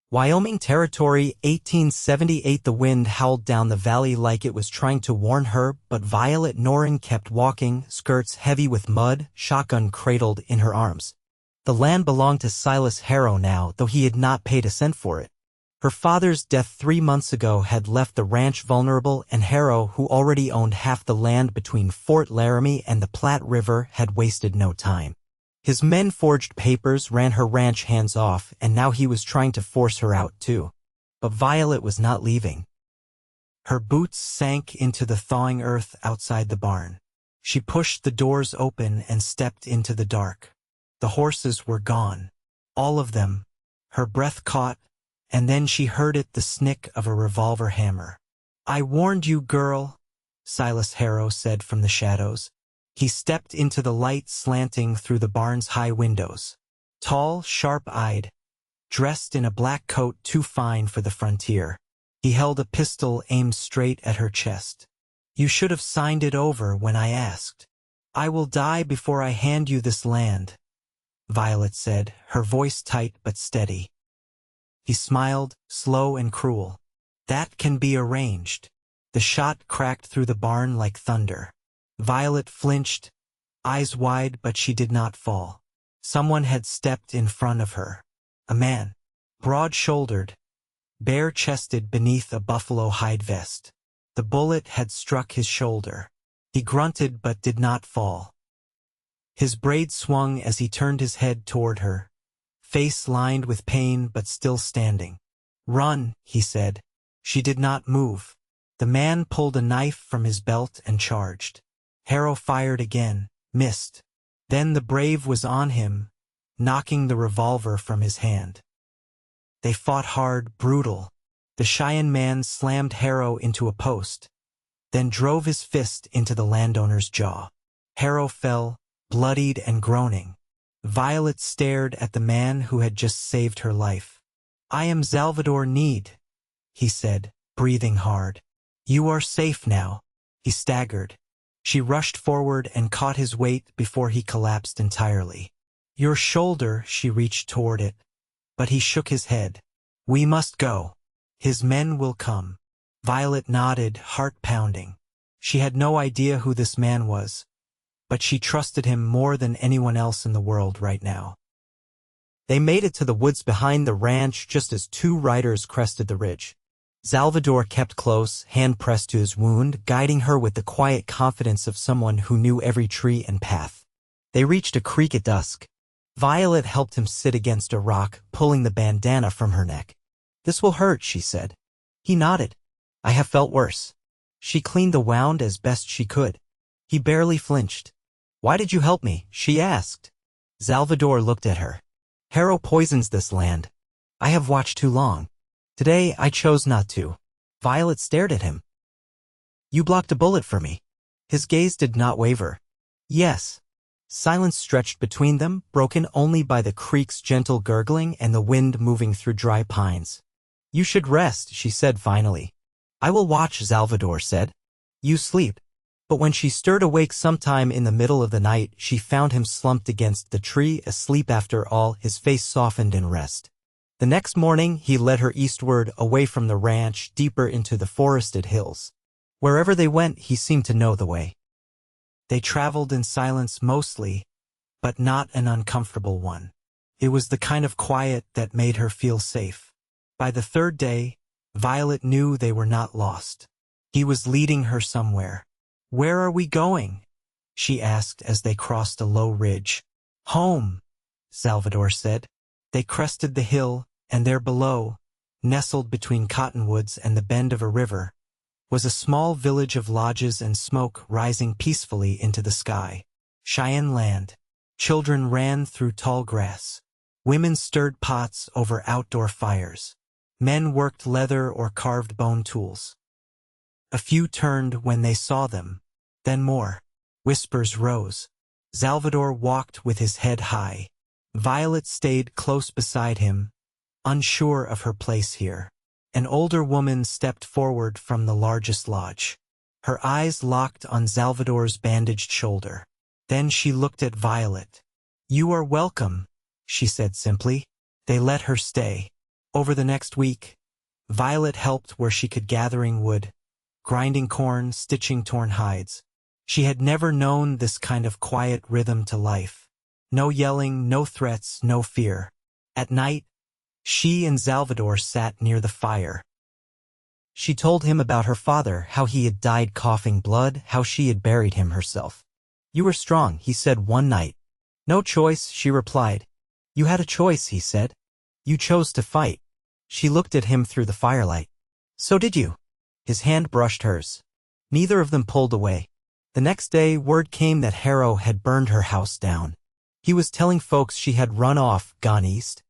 Wyoming Territory, 1878. The wind howled down the valley like it was trying to warn her, but Violet Norrin kept walking, skirts heavy with mud, shotgun cradled in her arms. The land belonged to Silas Harrow now, though he had not paid a cent for it. Her father's death 3 months ago had left the ranch vulnerable, and Harrow, who already owned half the land between Fort Laramie and the Platte River, had wasted no time. His men forged papers, ran her ranch hands off, and now he was trying to force her out too. But Violet was not leaving. Her boots sank into the thawing earth outside the barn. She pushed the doors open and stepped into the dark. The horses were gone. All of them. Her breath caught, and then she heard it, the snick of a revolver hammer. "I warned you, girl," Silas Harrow said from the shadows. He stepped into the light slanting through the barn's high windows. Tall, sharp-eyed, dressed in a black coat too fine for the frontier. He held a pistol aimed straight at her chest. "You should have signed it over when I asked. I will die before I hand you this land," Violet said, her voice tight but steady. He smiled, slow and cruel. "That can be arranged." The shot cracked through the barn like thunder. Violet flinched, eyes wide, but she did not fall. Someone had stepped in front of her. A man, broad-shouldered, bare-chested beneath a buffalo hide vest. The bullet had struck his shoulder. He grunted but did not fall. His braid swung as he turned his head toward her, face lined with pain but still standing. "Run," he said. She did not move. The man pulled a knife from his belt and charged. Harrow fired again, missed. Then the brave was on him, knocking the revolver from his hand. They fought hard, brutal. The Cheyenne man slammed Harrow into a post, then drove his fist into the landowner's jaw. Harrow fell, bloodied and groaning. Violet stared at the man who had just saved her life. "I am Xalvador Neade," he said, breathing hard. "You are safe now." He staggered. She rushed forward and caught his weight before he collapsed entirely. "Your shoulder," she reached toward it, but he shook his head. "We must go. His men will come." Violet nodded, heart pounding. She had no idea who this man was, but she trusted him more than anyone else in the world right now. They made it to the woods behind the ranch just as 2 riders crested the ridge. Xalvador kept close, hand pressed to his wound, guiding her with the quiet confidence of someone who knew every tree and path. They reached a creek at dusk. Violet helped him sit against a rock, pulling the bandana from her neck. "This will hurt," she said. He nodded. "I have felt worse." She cleaned the wound as best she could. He barely flinched. "Why did you help me?" she asked. Xalvador looked at her. "Harrow poisons this land. I have watched too long. Today I chose not to." Violet stared at him. "You blocked a bullet for me." His gaze did not waver. "Yes." Silence stretched between them, broken only by the creek's gentle gurgling and the wind moving through dry pines. "You should rest," she said finally. "I will watch," Xalvador said. "You sleep." But when she stirred awake sometime in the middle of the night, she found him slumped against the tree, asleep after all, his face softened in rest. The next morning, he led her eastward, away from the ranch, deeper into the forested hills. Wherever they went, he seemed to know the way. They traveled in silence mostly, but not an uncomfortable one. It was the kind of quiet that made her feel safe. By the 3rd day, Violet knew they were not lost. He was leading her somewhere. "Where are we going?" she asked as they crossed a low ridge. "Home," Xalvador said. They crested the hill, and there below, nestled between cottonwoods and the bend of a river, was a small village of lodges and smoke rising peacefully into the sky. Cheyenne land. Children ran through tall grass. Women stirred pots over outdoor fires. Men worked leather or carved bone tools. A few turned when they saw them, then more. Whispers rose. Xalvador walked with his head high. Violet stayed close beside him, unsure of her place here. An older woman stepped forward from the largest lodge. Her eyes locked on Xalvador's bandaged shoulder. Then she looked at Violet. "You are welcome," she said simply. They let her stay. Over the next week, Violet helped where she could, gathering wood, grinding corn, stitching torn hides. She had never known this kind of quiet rhythm to life. No yelling, no threats, no fear. At night, she and Xalvador sat near the fire. She told him about her father, how he had died coughing blood, how she had buried him herself. "You were strong," he said one night. "No choice," she replied. "You had a choice," he said. "You chose to fight." She looked at him through the firelight. "So did you." His hand brushed hers. Neither of them pulled away. The next day, word came that Harrow had burned her house down. He was telling folks she had run off, gone east.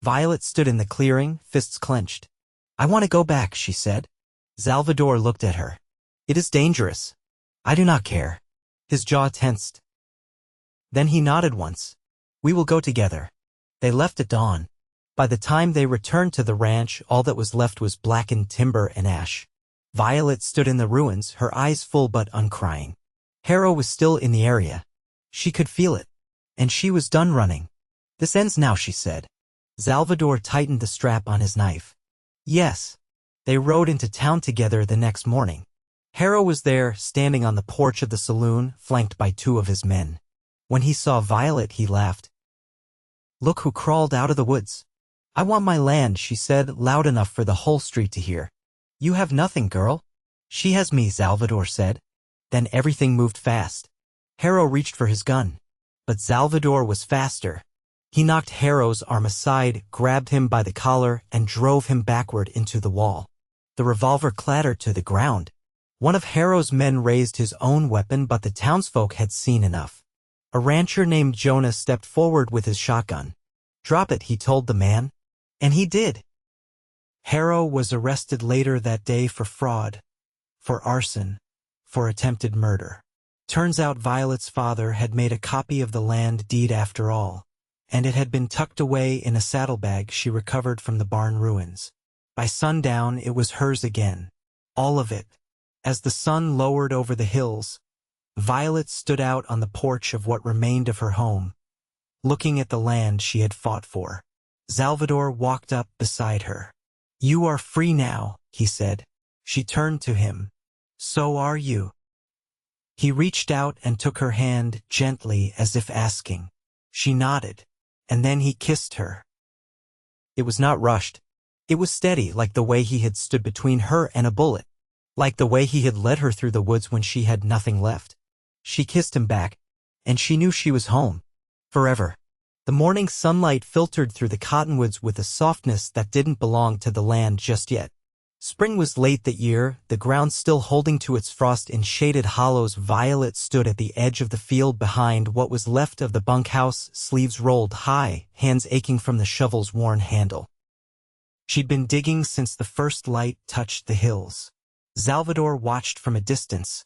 Violet stood in the clearing, fists clenched. "I want to go back," she said. Xalvador looked at her. "It is dangerous." "I do not care." His jaw tensed. Then he nodded once. "We will go together." They left at dawn. By the time they returned to the ranch, all that was left was blackened timber and ash. Violet stood in the ruins, her eyes full but uncrying. Harrow was still in the area. She could feel it. And she was done running. "This ends now," she said. Xalvador tightened the strap on his knife. "Yes." They rode into town together the next morning. Harrow was there, standing on the porch of the saloon, flanked by two of his men. When he saw Violet, he laughed. "Look who crawled out of the woods." "I want my land," she said, loud enough for the whole street to hear. "You have nothing, girl." "She has me," Xalvador said. Then everything moved fast. Harrow reached for his gun. But Xalvador was faster. He knocked Harrow's arm aside, grabbed him by the collar, and drove him backward into the wall. The revolver clattered to the ground. One of Harrow's men raised his own weapon, but the townsfolk had seen enough. A rancher named Jonah stepped forward with his shotgun. "Drop it," he told the man. And he did. Harrow was arrested later that day for fraud, for arson, for attempted murder. Turns out Violet's father had made a copy of the land deed after all, and it had been tucked away in a saddlebag she recovered from the barn ruins. By sundown, it was hers again, all of it. As the sun lowered over the hills, Violet stood out on the porch of what remained of her home, looking at the land she had fought for. Xalvador walked up beside her. "You are free now," he said. She turned to him. "So are you." He reached out and took her hand gently, as if asking. She nodded, and then he kissed her. It was not rushed. It was steady, like the way he had stood between her and a bullet, like the way he had led her through the woods when she had nothing left. She kissed him back, and she knew she was home. Forever. The morning sunlight filtered through the cottonwoods with a softness that didn't belong to the land just yet. Spring was late that year, the ground still holding to its frost in shaded hollows. Violet stood at the edge of the field behind what was left of the bunkhouse, sleeves rolled high, hands aching from the shovel's worn handle. She'd been digging since the first light touched the hills. Xalvador watched from a distance,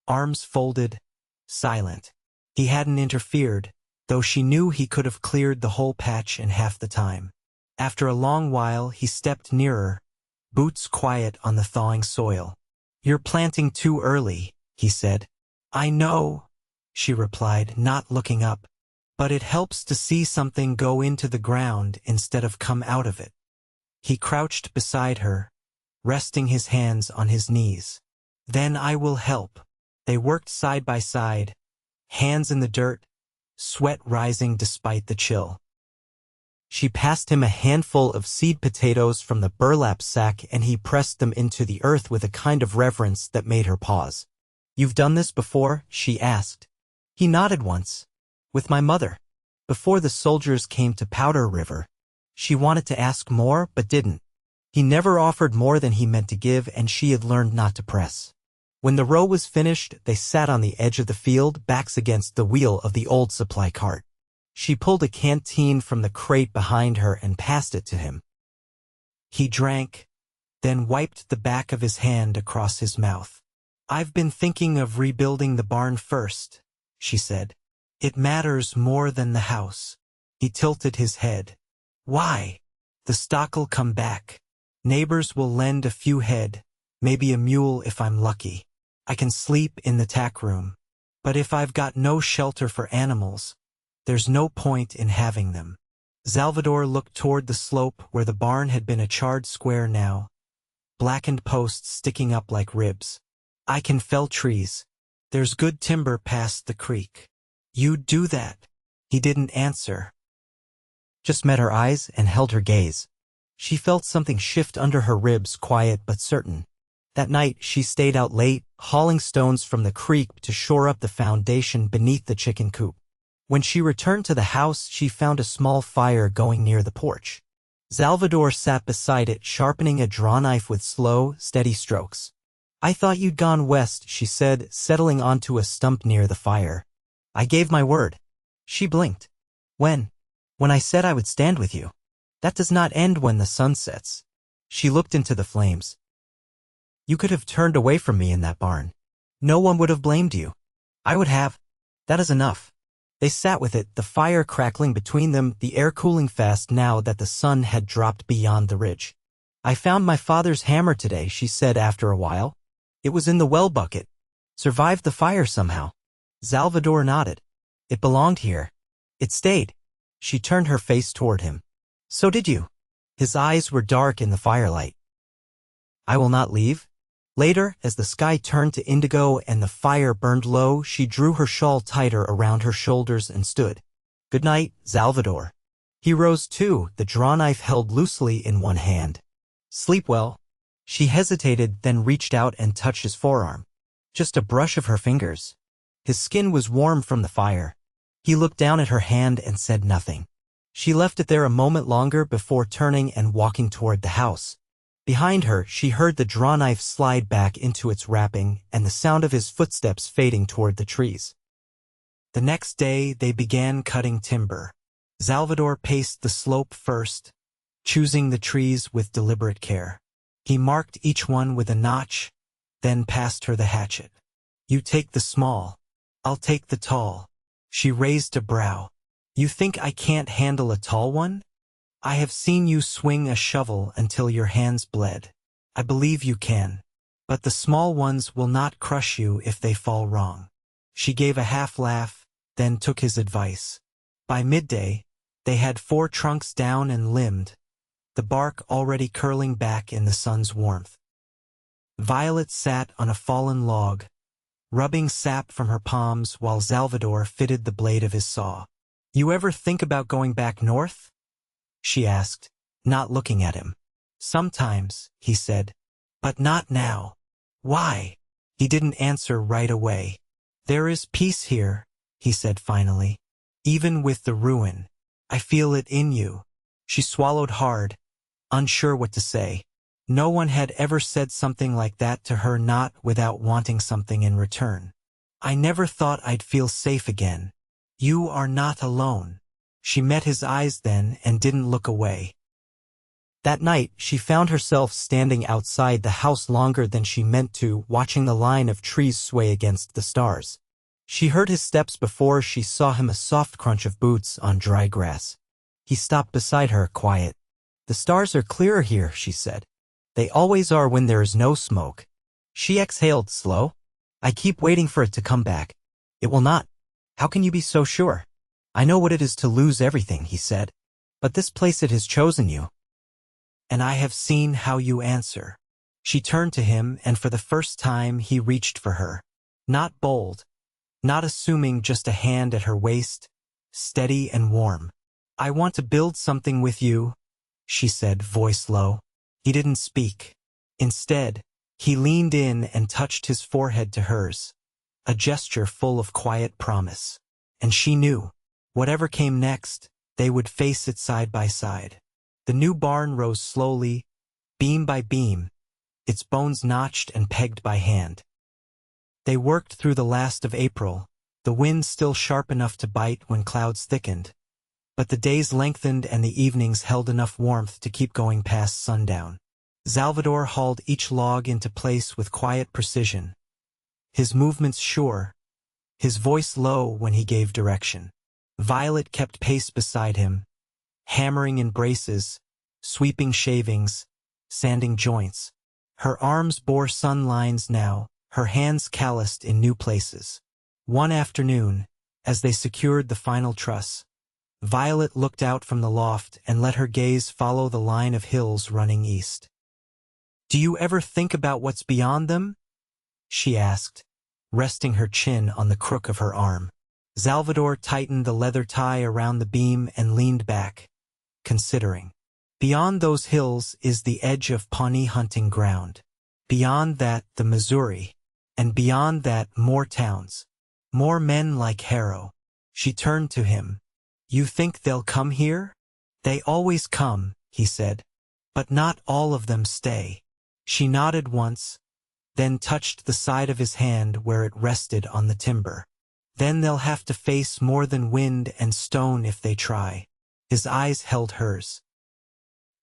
arms folded, silent. He hadn't interfered, though she knew he could have cleared the whole patch in half the time. After a long while, he stepped nearer, boots quiet on the thawing soil. "You're planting too early," he said. "I know," she replied, not looking up. "But it helps to see something go into the ground instead of come out of it." He crouched beside her, resting his hands on his knees. "Then I will help." They worked side by side, hands in the dirt, sweat rising despite the chill. She passed him a handful of seed potatoes from the burlap sack, and he pressed them into the earth with a kind of reverence that made her pause. "You've done this before?" she asked. He nodded once. "With my mother. Before the soldiers came to Powder River." She wanted to ask more, but didn't. He never offered more than he meant to give, and she had learned not to press. When the row was finished, they sat on the edge of the field, backs against the wheel of the old supply cart. She pulled a canteen from the crate behind her and passed it to him. He drank, then wiped the back of his hand across his mouth. "I've been thinking of rebuilding the barn first," she said. "It matters more than the house." He tilted his head. "Why?" "The stock'll come back. Neighbors will lend a few head, maybe a mule if I'm lucky. I can sleep in the tack room. But if I've got no shelter for animals, there's no point in having them." Xalvador looked toward the slope where the barn had been a charred square now, blackened posts sticking up like ribs. I can fell trees. There's good timber past the creek. You'd do that. He didn't answer. Just met her eyes and held her gaze. She felt something shift under her ribs, quiet but certain. That night she stayed out late, hauling stones from the creek to shore up the foundation beneath the chicken coop. When she returned to the house, she found a small fire going near the porch. Xalvador sat beside it, sharpening a draw knife with slow, steady strokes. I thought you'd gone west, she said, settling onto a stump near the fire. I gave my word. She blinked. When I said I would stand with you. That does not end when the sun sets. She looked into the flames. You could have turned away from me in that barn. No one would have blamed you. I would have. That is enough. They sat with it, the fire crackling between them, the air cooling fast now that the sun had dropped beyond the ridge. I found my father's hammer today, she said after a while. It was in the well bucket. Survived the fire somehow. Xalvador nodded. It belonged here. It stayed. She turned her face toward him. So did you. His eyes were dark in the firelight. I will not leave. Later, as the sky turned to indigo and the fire burned low, she drew her shawl tighter around her shoulders and stood. Good night, Xalvador. He rose too, the draw knife held loosely in one hand. Sleep well. She hesitated, then reached out and touched his forearm. Just a brush of her fingers. His skin was warm from the fire. He looked down at her hand and said nothing. She left it there a moment longer before turning and walking toward the house. Behind her, she heard the draw knife slide back into its wrapping and the sound of his footsteps fading toward the trees. The next day, they began cutting timber. Xalvador paced the slope first, choosing the trees with deliberate care. He marked each one with a notch, then passed her the hatchet. You take the small. I'll take the tall. She raised a brow. You think I can't handle a tall one? I have seen you swing a shovel until your hands bled. I believe you can. But the small ones will not crush you if they fall wrong. She gave a half laugh, then took his advice. By midday, they had 4 trunks down and limbed, the bark already curling back in the sun's warmth. Violet sat on a fallen log, rubbing sap from her palms while Xalvador fitted the blade of his saw. You ever think about going back north? She asked, not looking at him. Sometimes, he said, but not now. Why? He didn't answer right away. There is peace here, he said finally. Even with the ruin, I feel it in you. She swallowed hard, unsure what to say. No one had ever said something like that to her, not without wanting something in return. I never thought I'd feel safe again. You are not alone. She met his eyes then and didn't look away. That night, she found herself standing outside the house longer than she meant to, watching the line of trees sway against the stars. She heard his steps before she saw him, a soft crunch of boots on dry grass. He stopped beside her, quiet. The stars are clearer here, she said. They always are when there is no smoke. She exhaled, slow. I keep waiting for it to come back. It will not. How can you be so sure? I know what it is to lose everything, he said. But this place, it has chosen you. And I have seen how you answer. She turned to him, and for the first time he reached for her. Not bold, not assuming, just a hand at her waist, steady and warm. I want to build something with you, she said, voice low. He didn't speak. Instead, he leaned in and touched his forehead to hers, a gesture full of quiet promise. And she knew, whatever came next, they would face it side by side. The new barn rose slowly, beam by beam, its bones notched and pegged by hand. They worked through the last of April, the wind still sharp enough to bite when clouds thickened. But the days lengthened and the evenings held enough warmth to keep going past sundown. Xalvador hauled each log into place with quiet precision, his movements sure, his voice low when he gave direction. Violet kept pace beside him, hammering in braces, sweeping shavings, sanding joints. Her arms bore sun lines now, her hands calloused in new places. One afternoon, as they secured the final truss, Violet looked out from the loft and let her gaze follow the line of hills running east. "Do you ever think about what's beyond them?" she asked, resting her chin on the crook of her arm. Xalvador tightened the leather tie around the beam and leaned back, considering. "Beyond those hills is the edge of Pawnee hunting ground. Beyond that, the Missouri. And beyond that, more towns. More men like Harrow." She turned to him. "You think they'll come here?" "They always come," he said. "But not all of them stay." She nodded once, then touched the side of his hand where it rested on the timber. "Then they'll have to face more than wind and stone if they try." His eyes held hers.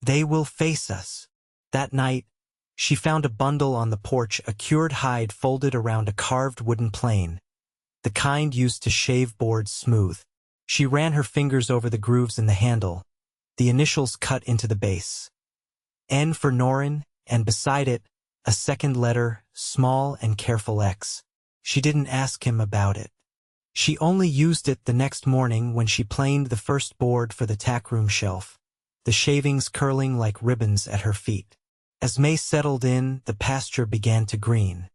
"They will face us." That night, she found a bundle on the porch, a cured hide folded around a carved wooden plane, the kind used to shave boards smooth. She ran her fingers over the grooves in the handle, the initials cut into the base. N for Norrin, and beside it, a second letter, small and careful X. She didn't ask him about it. She only used it the next morning when she planed the first board for the tackroom shelf, the shavings curling like ribbons at her feet. As May settled in, the pasture began to green.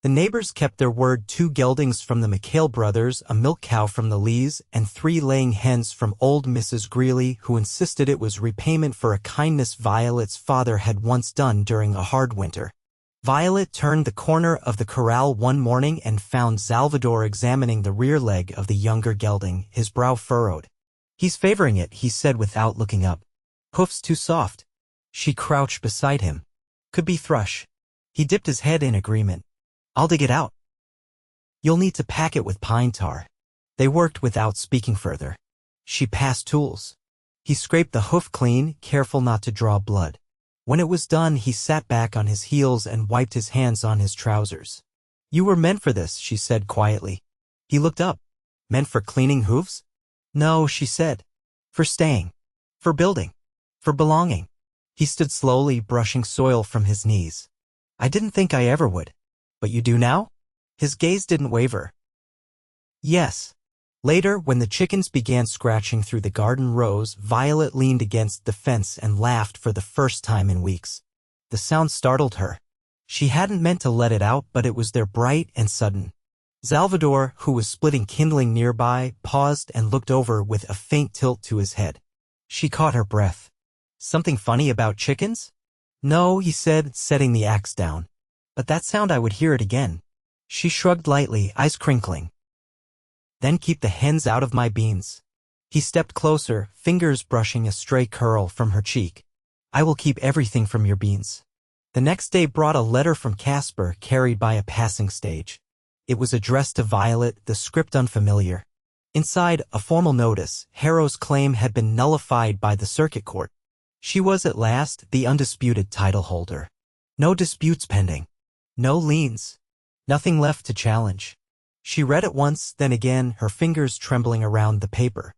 The neighbors kept their word: 2 geldings from the McHale brothers, a milk cow from the Lees, and 3 laying hens from old Mrs. Greeley, who insisted it was repayment for a kindness Violet's father had once done during a hard winter. Violet turned the corner of the corral one morning and found Xalvador examining the rear leg of the younger gelding, his brow furrowed. "He's favoring it," he said without looking up. "Hoof's too soft." She crouched beside him. "Could be thrush." He dipped his head in agreement. "I'll dig it out." "You'll need to pack it with pine tar." They worked without speaking further. She passed tools. He scraped the hoof clean, careful not to draw blood. When it was done, he sat back on his heels and wiped his hands on his trousers. "You were meant for this," she said quietly. He looked up. "Meant for cleaning hooves?" "No," she said. "For staying. For building. For belonging." He stood slowly, brushing soil from his knees. "I didn't think I ever would. But you do now?" His gaze didn't waver. "Yes." Later, when the chickens began scratching through the garden rows, Violet leaned against the fence and laughed for the first time in weeks. The sound startled her. She hadn't meant to let it out, but it was there, bright and sudden. Xalvador, who was splitting kindling nearby, paused and looked over with a faint tilt to his head. She caught her breath. "Something funny about chickens?" "No," he said, setting the axe down. "But that sound, I would hear it again." She shrugged lightly, eyes crinkling. "Then keep the hens out of my beans." He stepped closer, fingers brushing a stray curl from her cheek. "I will keep everything from your beans." The next day brought a letter from Casper, carried by a passing stage. It was addressed to Violet, the script unfamiliar. Inside, a formal notice: Harrow's claim had been nullified by the circuit court. She was at last the undisputed title holder. No disputes pending. No liens. Nothing left to challenge. She read it once, then again, her fingers trembling around the paper.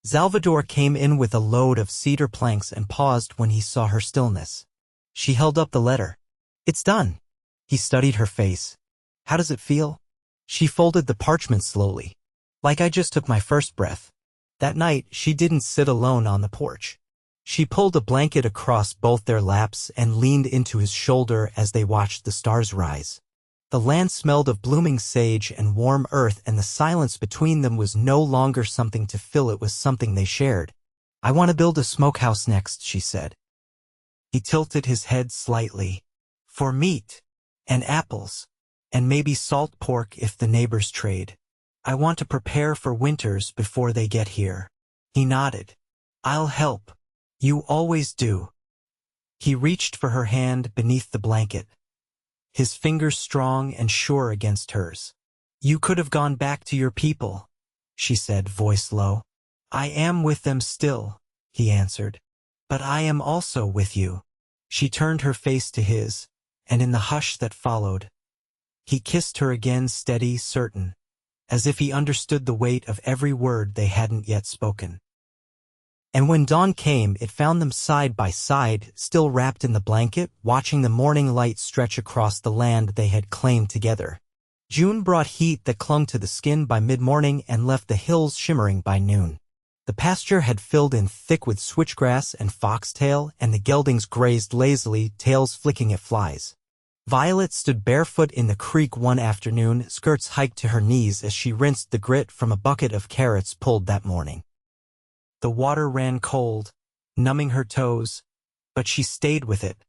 Xalvador came in with a load of cedar planks and paused when he saw her stillness. She held up the letter. "It's done." He studied her face. "How does it feel?" She folded the parchment slowly. "Like I just took my first breath." That night, she didn't sit alone on the porch. She pulled a blanket across both their laps and leaned into his shoulder as they watched the stars rise. The land smelled of blooming sage and warm earth, and the silence between them was no longer something to fill, it was something they shared. "I want to build a smokehouse next," she said. He tilted his head slightly. "For meat. And apples. And maybe salt pork if the neighbors trade. I want to prepare for winters before they get here." He nodded. "I'll help. You always do." He reached for her hand beneath the blanket, his fingers strong and sure against hers. "You could have gone back to your people," she said, voice low. "I am with them still," he answered. "But I am also with you." She turned her face to his, and in the hush that followed, he kissed her again, steady, certain, as if he understood the weight of every word they hadn't yet spoken. And when dawn came, it found them side by side, still wrapped in the blanket, watching the morning light stretch across the land they had claimed together. June brought heat that clung to the skin by mid-morning and left the hills shimmering by noon. The pasture had filled in thick with switchgrass and foxtail, and the geldings grazed lazily, tails flicking at flies. Violet stood barefoot in the creek one afternoon, skirts hiked to her knees as she rinsed the grit from a bucket of carrots pulled that morning. The water ran cold, numbing her toes, but she stayed with it,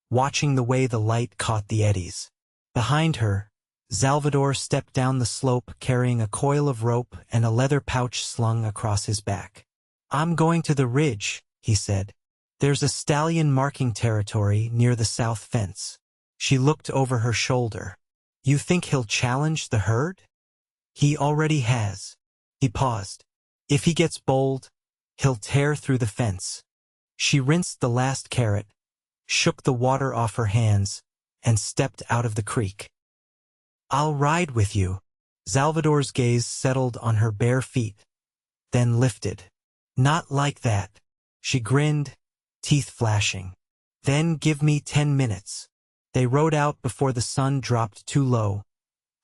watching the way the light caught the eddies. Behind her, Xalvador stepped down the slope carrying a coil of rope and a leather pouch slung across his back. "I'm going to the ridge," he said. "There's a stallion marking territory near the south fence." She looked over her shoulder. "You think he'll challenge the herd?" "He already has." He paused. "If he gets bold, he'll tear through the fence." She rinsed the last carrot, shook the water off her hands, and stepped out of the creek. "I'll ride with you." Xalvador's gaze settled on her bare feet, then lifted. "Not like that." She grinned, teeth flashing. "Then give me 10 minutes. They rode out before the sun dropped too low,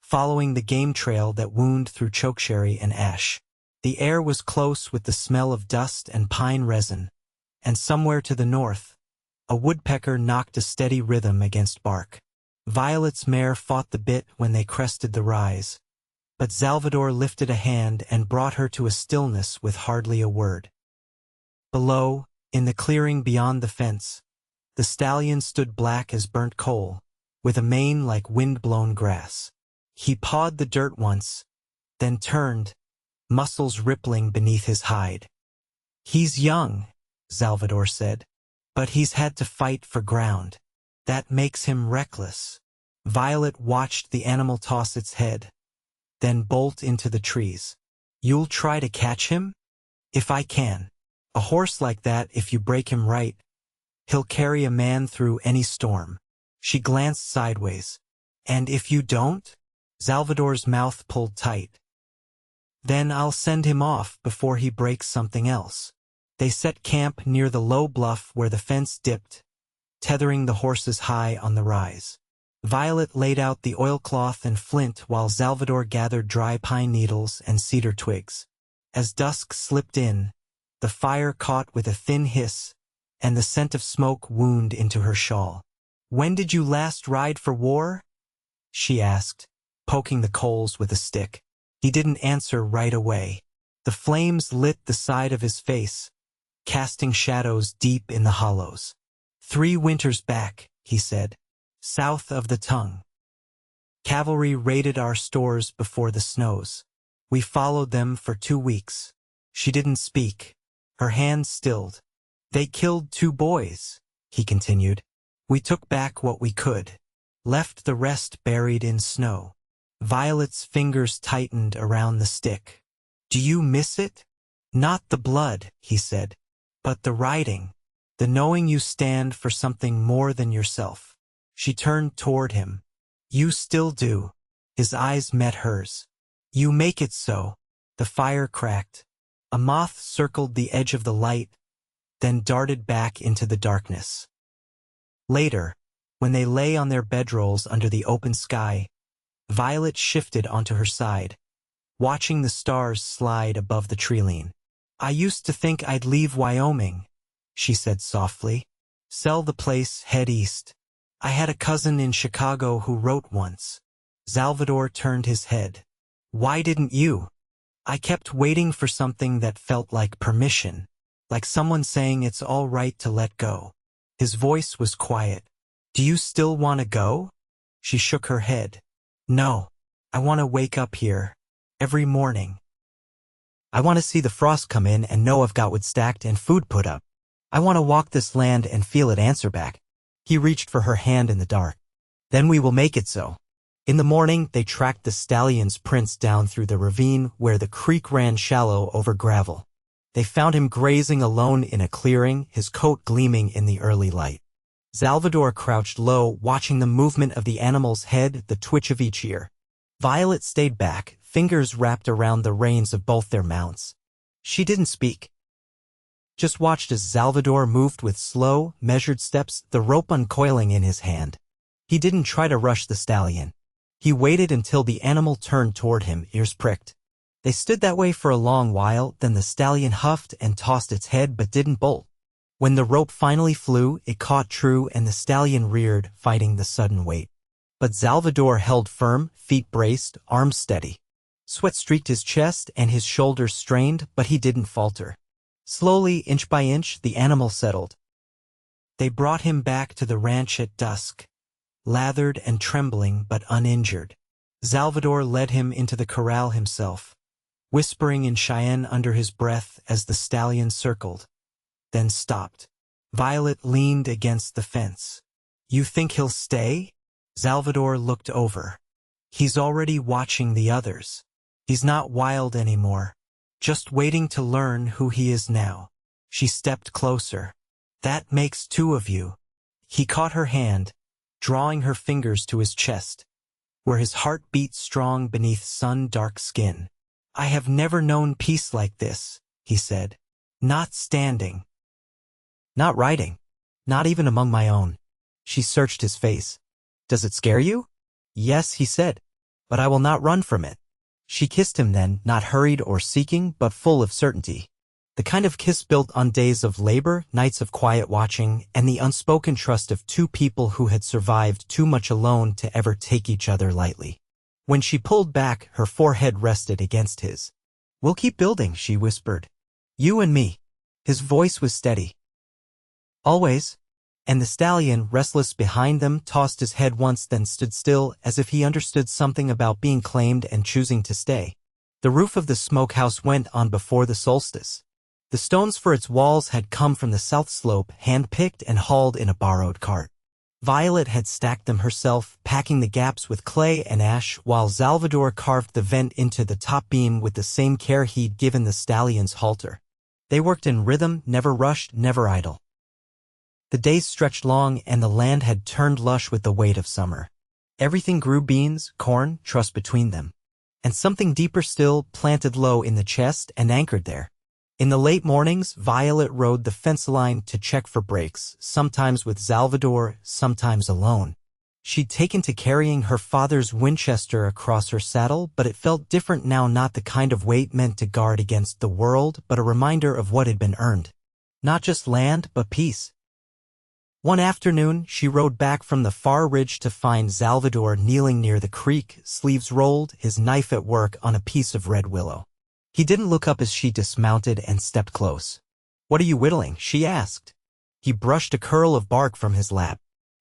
following the game trail that wound through chokecherry and ash. The air was close with the smell of dust and pine resin, and somewhere to the north, a woodpecker knocked a steady rhythm against bark. Violet's mare fought the bit when they crested the rise, but Xalvador lifted a hand and brought her to a stillness with hardly a word. Below, in the clearing beyond the fence, the stallion stood black as burnt coal, with a mane like wind-blown grass. He pawed the dirt once, then turned, muscles rippling beneath his hide. "He's young," Xalvador said, "but he's had to fight for ground. That makes him reckless." Violet watched the animal toss its head, then bolt into the trees. "You'll try to catch him?" "If I can. A horse like that, if you break him right, he'll carry a man through any storm." She glanced sideways. "And if you don't?" Xalvador's mouth pulled tight. "Then I'll send him off before he breaks something else." They set camp near the low bluff where the fence dipped, tethering the horses high on the rise. Violet laid out the oilcloth and flint while Xalvador gathered dry pine needles and cedar twigs. As dusk slipped in, the fire caught with a thin hiss, and the scent of smoke wound into her shawl. "When did you last ride for war?" she asked, poking the coals with a stick. He didn't answer right away. The flames lit the side of his face, casting shadows deep in the hollows. 3 winters back," he said, "south of the tongue. Cavalry raided our stores before the snows. We followed them for 2 weeks. She didn't speak. Her hands stilled. "They killed 2 boys," he continued. "We took back what we could, left the rest buried in snow." Violet's fingers tightened around the stick. "Do you miss it?" "Not the blood," he said, "but the riding, the knowing you stand for something more than yourself." She turned toward him. "You still do." His eyes met hers. "You make it so." The fire cracked. A moth circled the edge of the light, then darted back into the darkness. Later, when they lay on their bedrolls under the open sky, Violet shifted onto her side, watching the stars slide above the treeline. "I used to think I'd leave Wyoming," she said softly. "Sell the place, head east. I had a cousin in Chicago who wrote once." Xalvador turned his head. "Why didn't you?" "I kept waiting for something that felt like permission, like someone saying it's all right to let go." His voice was quiet. "Do you still want to go?" She shook her head. "No. I want to wake up here, every morning. I want to see the frost come in and know I've got wood stacked and food put up. I want to walk this land and feel it answer back." He reached for her hand in the dark. "Then we will make it so." In the morning, they tracked the stallion's prints down through the ravine where the creek ran shallow over gravel. They found him grazing alone in a clearing, his coat gleaming in the early light. Xalvador crouched low, watching the movement of the animal's head, the twitch of each ear. Violet stayed back, fingers wrapped around the reins of both their mounts. She didn't speak, just watched as Xalvador moved with slow, measured steps, the rope uncoiling in his hand. He didn't try to rush the stallion. He waited until the animal turned toward him, ears pricked. They stood that way for a long while, then the stallion huffed and tossed its head but didn't bolt. When the rope finally flew, it caught true and the stallion reared, fighting the sudden weight. But Xalvador held firm, feet braced, arms steady. Sweat streaked his chest and his shoulders strained, but he didn't falter. Slowly, inch by inch, the animal settled. They brought him back to the ranch at dusk, lathered and trembling but uninjured. Xalvador led him into the corral himself, whispering in Cheyenne under his breath as the stallion circled, then stopped. Violet leaned against the fence. "You think he'll stay?" Xalvador looked over. "He's already watching the others. He's not wild anymore, just waiting to learn who he is now." She stepped closer. "That makes two of you." He caught her hand, drawing her fingers to his chest, where his heart beat strong beneath sun-dark skin. "I have never known peace like this," he said. "Not standing. Not riding. Not even among my own." She searched his face. "Does it scare you?" "Yes," he said, "but I will not run from it." She kissed him then, not hurried or seeking, but full of certainty. The kind of kiss built on days of labor, nights of quiet watching, and the unspoken trust of two people who had survived too much alone to ever take each other lightly. When she pulled back, her forehead rested against his. "We'll keep building," she whispered. "You and me." His voice was steady. "Always." And the stallion, restless behind them, tossed his head once then stood still, as if he understood something about being claimed and choosing to stay. The roof of the smokehouse went on before the solstice. The stones for its walls had come from the south slope, hand-picked and hauled in a borrowed cart. Violet had stacked them herself, packing the gaps with clay and ash, while Xalvador carved the vent into the top beam with the same care he'd given the stallion's halter. They worked in rhythm, never rushed, never idle. The days stretched long, and the land had turned lush with the weight of summer. Everything grew: beans, corn, truss between them. And something deeper still, planted low in the chest and anchored there. In the late mornings, Violet rode the fence line to check for breaks, sometimes with Xalvador, sometimes alone. She'd taken to carrying her father's Winchester across her saddle, but it felt different now, not the kind of weight meant to guard against the world, but a reminder of what had been earned. Not just land, but peace. One afternoon, she rode back from the far ridge to find Xalvador kneeling near the creek, sleeves rolled, his knife at work on a piece of red willow. He didn't look up as she dismounted and stepped close. "What are you whittling?" she asked. He brushed a curl of bark from his lap.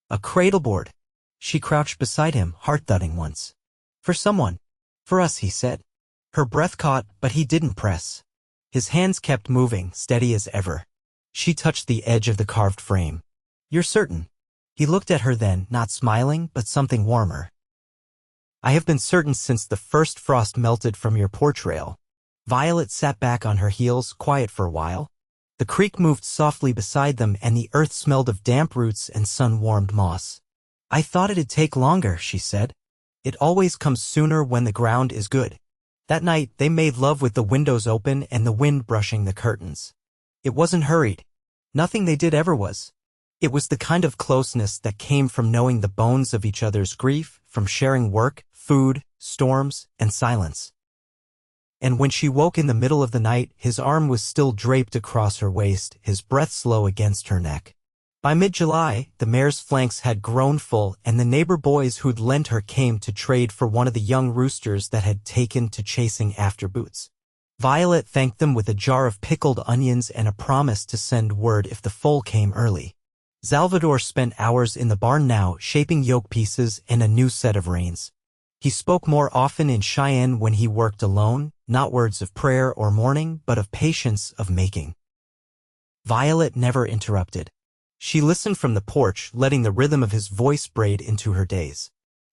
"A cradleboard." She crouched beside him, heart thudding once. "For someone." "For us," he said. Her breath caught, but he didn't press. His hands kept moving, steady as ever. She touched the edge of the carved frame. "You're certain?" He looked at her then, not smiling, but something warmer. "I have been certain since the first frost melted from your porch rail." Violet sat back on her heels, quiet for a while. The creek moved softly beside them, and the earth smelled of damp roots and sun-warmed moss. "I thought it'd take longer," she said. "It always comes sooner when the ground is good." That night, they made love with the windows open and the wind brushing the curtains. It wasn't hurried. Nothing they did ever was. It was the kind of closeness that came from knowing the bones of each other's grief, from sharing work, food, storms, and silence. And when she woke in the middle of the night, his arm was still draped across her waist, his breath slow against her neck. By mid-July, the mare's flanks had grown full, and the neighbor boys who'd lent her came to trade for one of the young roosters that had taken to chasing after Boots. Violet thanked them with a jar of pickled onions and a promise to send word if the foal came early. Xalvador spent hours in the barn now, shaping yoke pieces and a new set of reins. He spoke more often in Cheyenne when he worked alone, not words of prayer or mourning, but of patience, of making. Violet never interrupted. She listened from the porch, letting the rhythm of his voice braid into her days.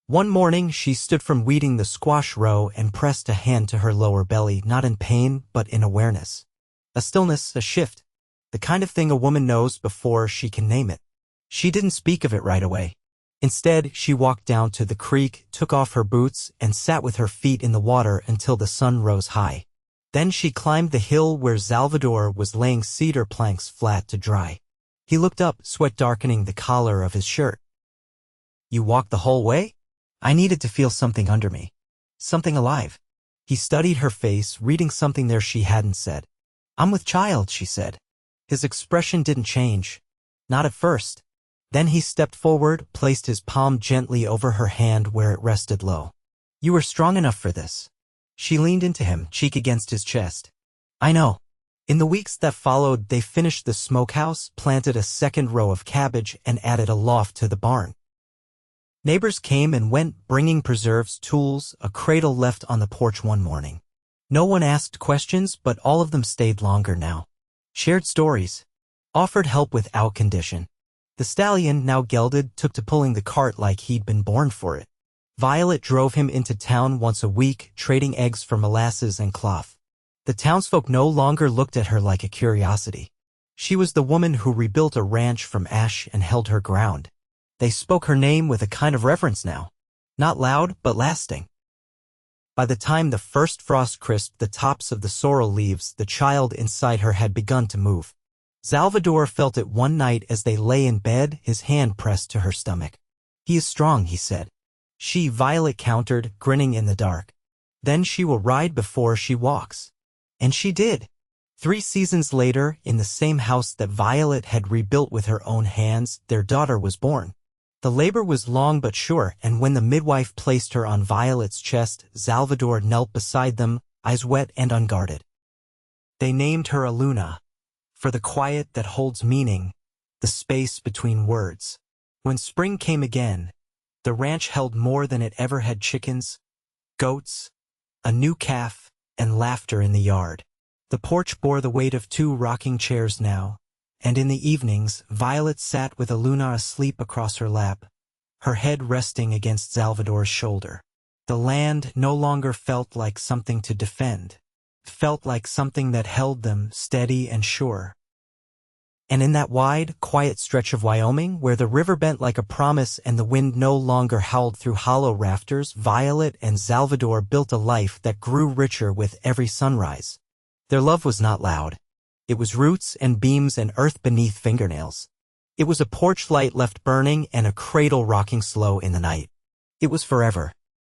One morning, she stood from weeding the squash row and pressed a hand to her lower belly, not in pain, but in awareness. A stillness, a shift. The kind of thing a woman knows before she can name it. She didn't speak of it right away. Instead, she walked down to the creek, took off her boots, and sat with her feet in the water until the sun rose high. Then she climbed the hill where Xalvador was laying cedar planks flat to dry. He looked up, sweat darkening the collar of his shirt. "You walked the whole way?" I needed to feel something under me. Something alive. He studied her face, reading something there she hadn't said. I'm with child, she said. His expression didn't change. Not at first. Then he stepped forward, placed his palm gently over her hand where it rested low. You were strong enough for this. She leaned into him, cheek against his chest. I know. In the weeks that followed, they finished the smokehouse, planted a second row of cabbage, and added a loft to the barn. Neighbors came and went, bringing preserves, tools, a cradle left on the porch one morning. No one asked questions, but all of them stayed longer now. Shared stories. Offered help without condition. The stallion, now gelded, took to pulling the cart like he'd been born for it. Violet drove him into town once a week, trading eggs for molasses and cloth. The townsfolk no longer looked at her like a curiosity. She was the woman who rebuilt a ranch from ash and held her ground. They spoke her name with a kind of reverence now. Not loud, but lasting. By the time the first frost crisped the tops of the sorrel leaves, the child inside her had begun to move. Xalvador felt it one night as they lay in bed, his hand pressed to her stomach. He is strong, he said. She, Violet, countered, grinning in the dark. Then she will ride before she walks. And she did. 3 seasons later, in the same house that Violet had rebuilt with her own hands, their daughter was born. The labor was long but sure, and when the midwife placed her on Violet's chest, Xalvador knelt beside them, eyes wet and unguarded. They named her Aluna, for the quiet that holds meaning, the space between words. When spring came again, the ranch held more than it ever had: chickens, goats, a new calf, and laughter in the yard. The porch bore the weight of 2 rocking chairs now, and in the evenings, Violet sat with Aluna asleep across her lap, her head resting against Xalvador's shoulder. The land no longer felt like something to defend. It felt like something that held them steady and sure. And in that wide, quiet stretch of Wyoming, where the river bent like a promise and the wind no longer howled through hollow rafters, Violet and Xalvador built a life that grew richer with every sunrise. Their love was not loud. It was roots and beams and earth beneath fingernails. It was a porch light left burning and a cradle rocking slow in the night. It was forever.